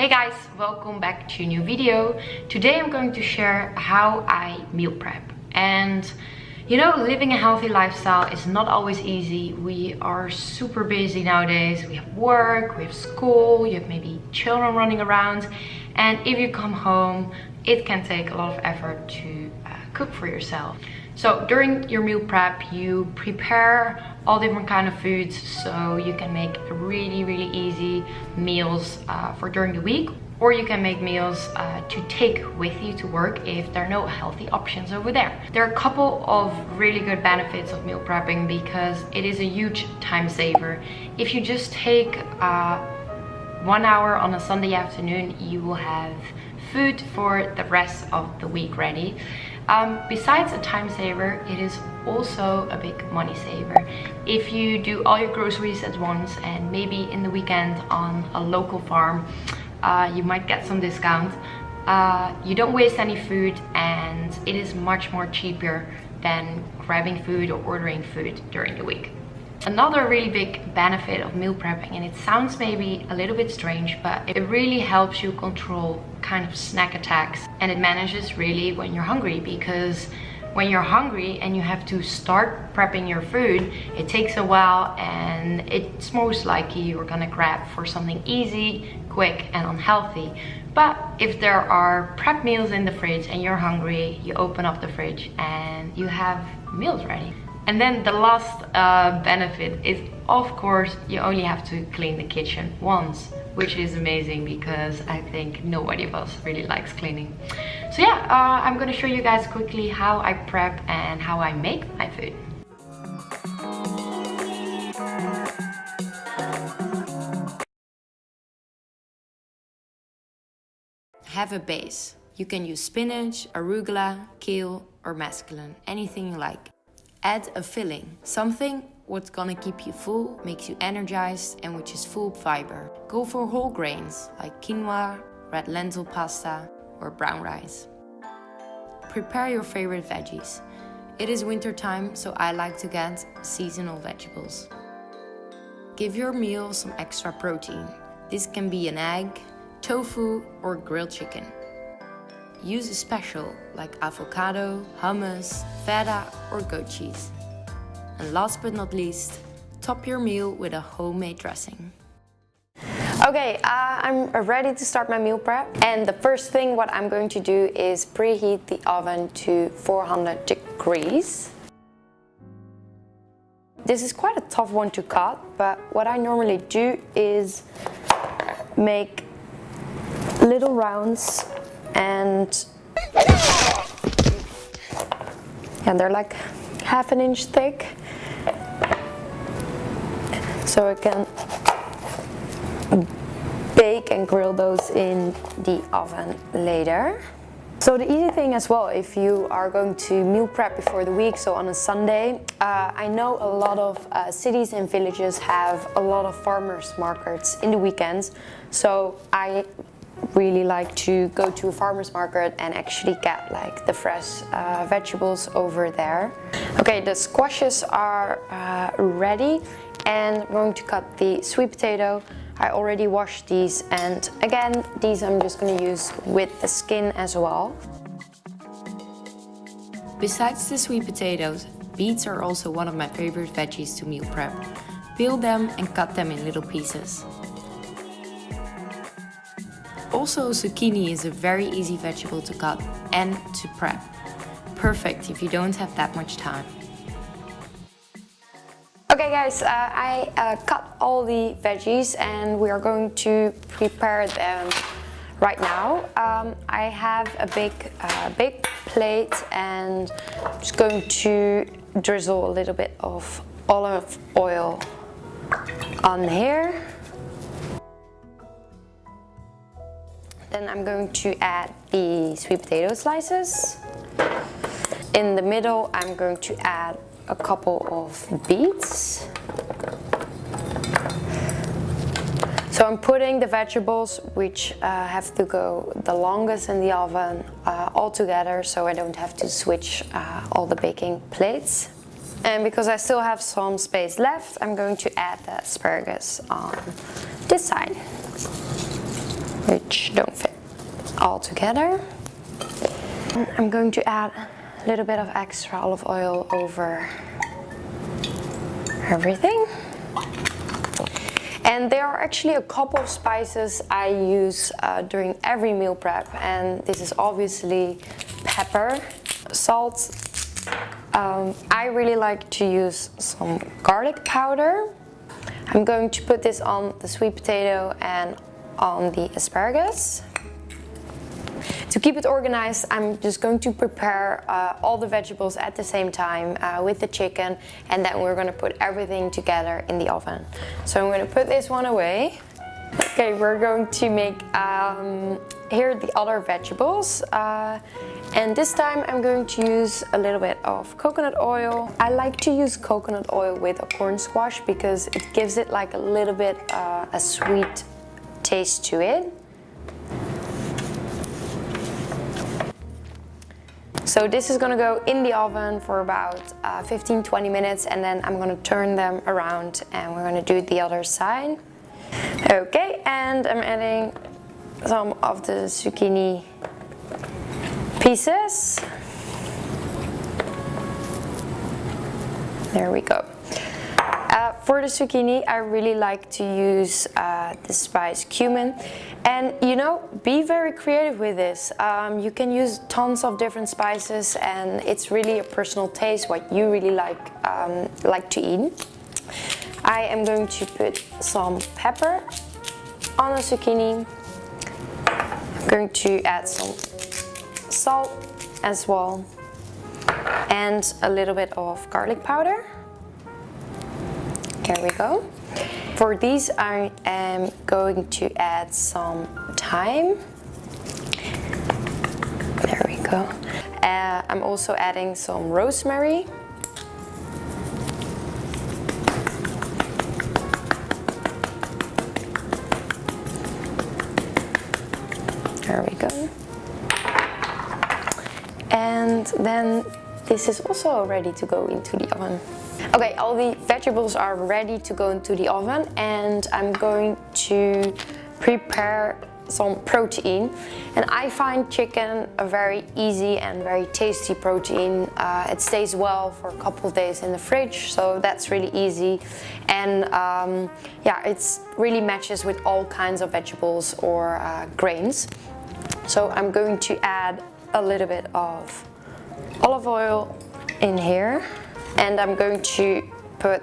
Hey guys, welcome back to a new video. Today I'm going to share how I meal prep. And you know, living a healthy lifestyle is not always easy. We are super busy nowadays. We have work, we have school, you have maybe children running around. And if you come home, it can take a lot of effort to cook for yourself. So during your meal prep, you prepare all different kind of foods so you can make really easy meals for during the week, or you can make meals to take with you to work if there are no healthy options over there. There are a couple of really good benefits of meal prepping because it is a huge time saver. If you just take 1 hour on a Sunday afternoon, you will have food for the rest of the week ready. Besides a time saver, it is also a big money saver. If you do all your groceries at once and maybe in the weekend on a local farm, you might get some discount. You don't waste any food, and it is much more cheaper than grabbing food or ordering food during the week. Another really big benefit of meal prepping, and it sounds maybe a little bit strange, but it really helps you control kind of snack attacks, and it manages really when you're hungry, because when you're hungry and you have to start prepping your food, it takes a while and it's most likely you're gonna grab for something easy, quick and unhealthy. But if there are prep meals in the fridge and you're hungry, you open up the fridge and you have meals ready. And then the last benefit is, of course, you only have to clean the kitchen once, which is amazing because I think nobody of us really likes cleaning. So yeah, I'm gonna show you guys quickly how I prep and how I make my food. Have a base. You can use spinach, arugula, kale or mesclun, anything you like. Add a filling, something what's gonna keep you full, makes you energized, and which is full of fiber. Go for whole grains like quinoa, red lentil pasta, or brown rice. Prepare your favorite veggies. It is winter time, so I like to get seasonal vegetables. Give your meal some extra protein. This can be an egg, tofu, or grilled chicken. Use a special like avocado, hummus, feta, or goat cheese. And last but not least, top your meal with a homemade dressing. Okay, I'm ready to start my meal prep. And the first thing what I'm going to do is preheat the oven to 400 degrees. This is quite a tough one to cut, but what I normally do is make little rounds, and they're like half an inch thick, so I can bake and grill those in the oven later. So the easy thing as well, if you are going to meal prep before the week, so on a Sunday, I know a lot of cities and villages have a lot of farmers markets in the weekends, so I really like to go to a farmer's market and actually get like the fresh vegetables over there. Okay, the squashes are ready, and I'm going to cut the sweet potato. I already washed these, and again, these I'm just going to use with the skin as well. Besides the sweet potatoes, beets are also one of my favorite veggies to meal prep. Peel them and cut them in little pieces. Also, zucchini is a very easy vegetable to cut and to prep. Perfect if you don't have that much time. Okay guys, I cut all the veggies and we are going to prepare them right now. I have a big plate, and I'm just going to drizzle a little bit of olive oil on here. Then I'm going to add the sweet potato slices. In the middle, I'm going to add a couple of beets. So I'm putting the vegetables, which have to go the longest in the oven, all together, so I don't have to switch all the baking plates. And because I still have some space left, I'm going to add the asparagus on this side. which don't fit all together. I'm going to add a little bit of extra olive oil over everything. And there are actually a couple of spices I use during every meal prep, and this is obviously pepper, salt. I really like to use some garlic powder. I'm going to put this on the sweet potato and on the asparagus. To keep it organized, I'm just going to prepare all the vegetables at the same time with the chicken, and then we're going to put everything together in the oven. So I'm going to put this one away. Okay, we're going to make here the other vegetables, and this time I'm going to use a little bit of coconut oil. I like to use coconut oil with a corn squash because it gives it like a little bit a sweet taste to it. So this is gonna go in the oven for about 15-20 minutes, and then I'm gonna turn them around and we're gonna do the other side. Okay, and I'm adding some of the zucchini pieces. There we go. For the zucchini, I really like to use the spice cumin. And you know, be very creative with this. You can use tons of different spices, and it's really a personal taste, what you really like to eat. I am going to put some pepper on the zucchini. I'm going to add some salt as well, and a little bit of garlic powder. There we go. For these, I am going to add some thyme. There we go. I'm also adding some rosemary. There we go. And then this is also ready to go into the oven. Okay, all the vegetables are ready to go into the oven, and I'm going to prepare some protein. And I find chicken a very easy and very tasty protein. It stays well for a couple of days in the fridge, so that's really easy. And yeah, it really matches with all kinds of vegetables or grains. So I'm going to add a little bit of olive oil in here. And I'm going to put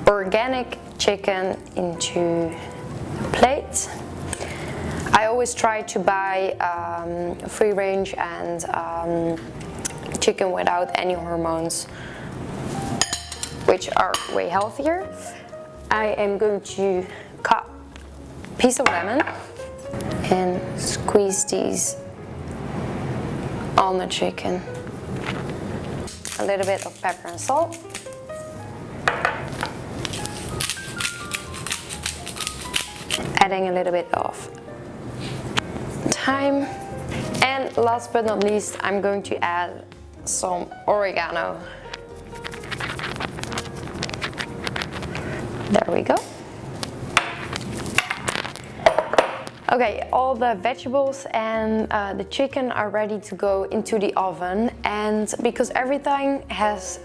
organic chicken into a plate. I always try to buy free range and chicken without any hormones, which are way healthier. I am going to cut a piece of lemon and squeeze these on the chicken. A little bit of pepper and salt. Adding a little bit of thyme. And last but not least, I'm going to add some oregano. There we go. Okay, all the vegetables and the chicken are ready to go into the oven, and because everything has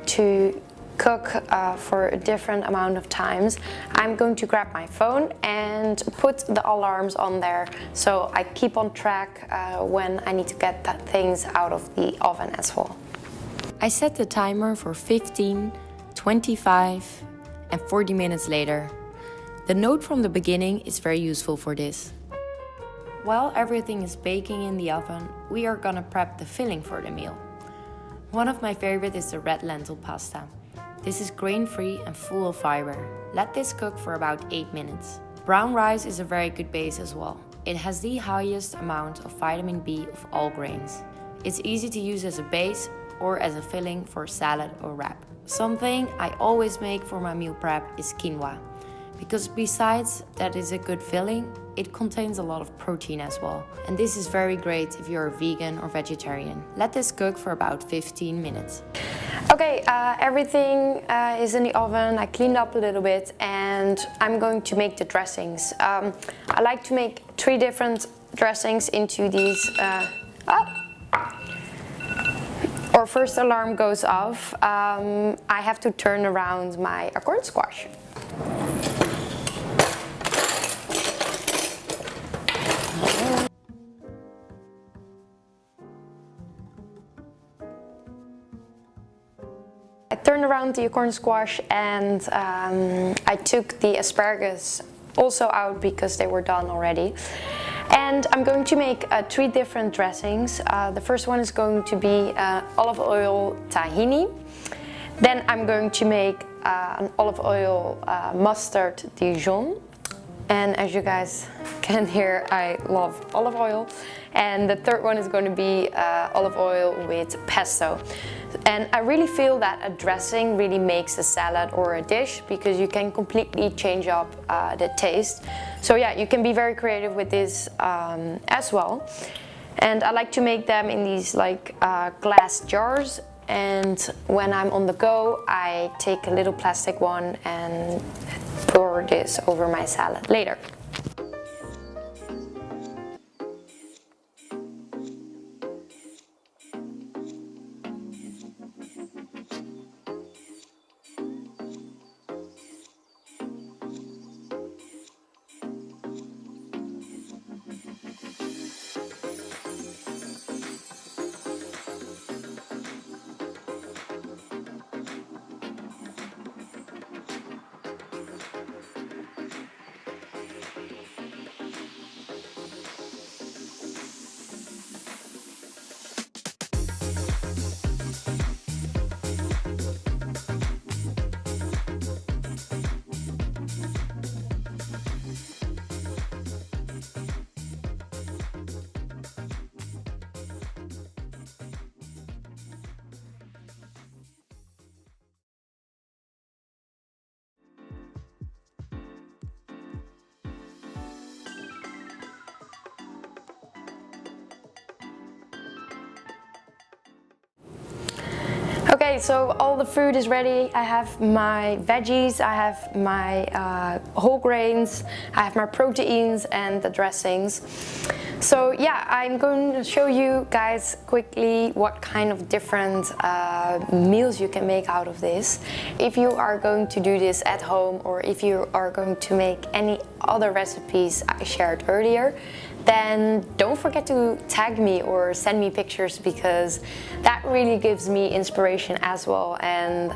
to cook for a different amount of times, I'm going to grab my phone and put the alarms on there so I keep on track when I need to get things out of the oven as well. I set the timer for 15, 25 and 40 minutes later. The note from the beginning is very useful for this. While everything is baking in the oven, we are gonna prep the filling for the meal. One of my favorites is the red lentil pasta. This is grain-free and full of fiber. Let this cook for about 8 minutes. Brown rice is a very good base as well. It has the highest amount of vitamin B of all grains. It's easy to use as a base or as a filling for salad or wrap. Something I always make for my meal prep is quinoa, because besides that is a good filling, it contains a lot of protein as well. And this is very great if you're a vegan or vegetarian. Let this cook for about 15 minutes. Okay, everything is in the oven. I cleaned up a little bit and I'm going to make the dressings. I like to make 3 different dressings into these. Our first alarm goes off. I have to turn around my acorn squash. I turned around the acorn squash and I took the asparagus also out because they were done already. And I'm going to make 3 different dressings. The first one is going to be olive oil tahini. Then I'm going to make an olive oil mustard Dijon. And as you guys can hear, I love olive oil. And the third one is going to be olive oil with pesto. And I really feel that a dressing really makes a salad or a dish because you can completely change up the taste. So yeah, you can be very creative with this as well. And I like to make them in these like glass jars. And when I'm on the go, I take a little plastic one and pour this over my salad later. Okay, so all the food is ready. I have my veggies, I have my whole grains, I have my proteins and the dressings. So yeah, I'm going to show you guys quickly what kind of different meals you can make out of this. If you are going to do this at home or if you are going to make any other recipes I shared earlier, then don't forget to tag me or send me pictures because that really gives me inspiration as well, and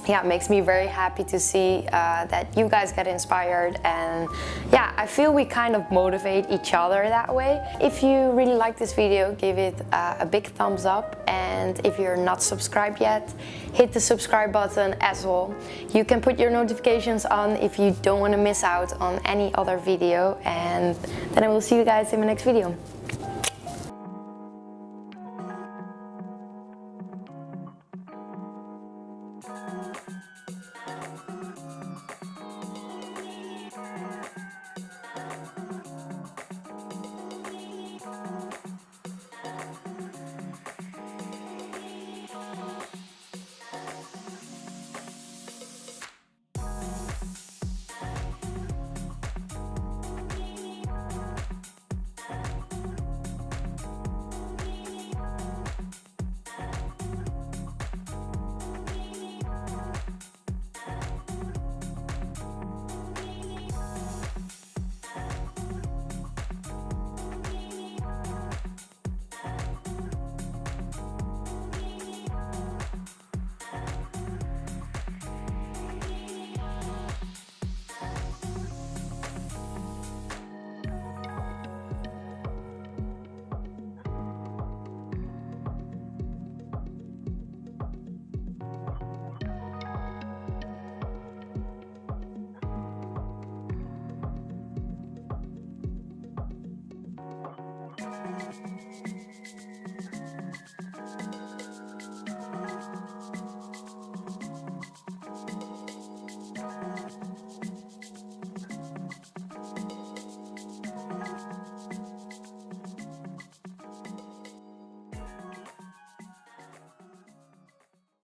yeah, it makes me very happy to see that you guys get inspired, and yeah, I feel we kind of motivate each other that way. If you really like this video, give it a big thumbs up, and if you're not subscribed yet, hit the subscribe button as well. You can put your notifications on if you don't want to miss out on any other video, and then I will see you guys in my next video.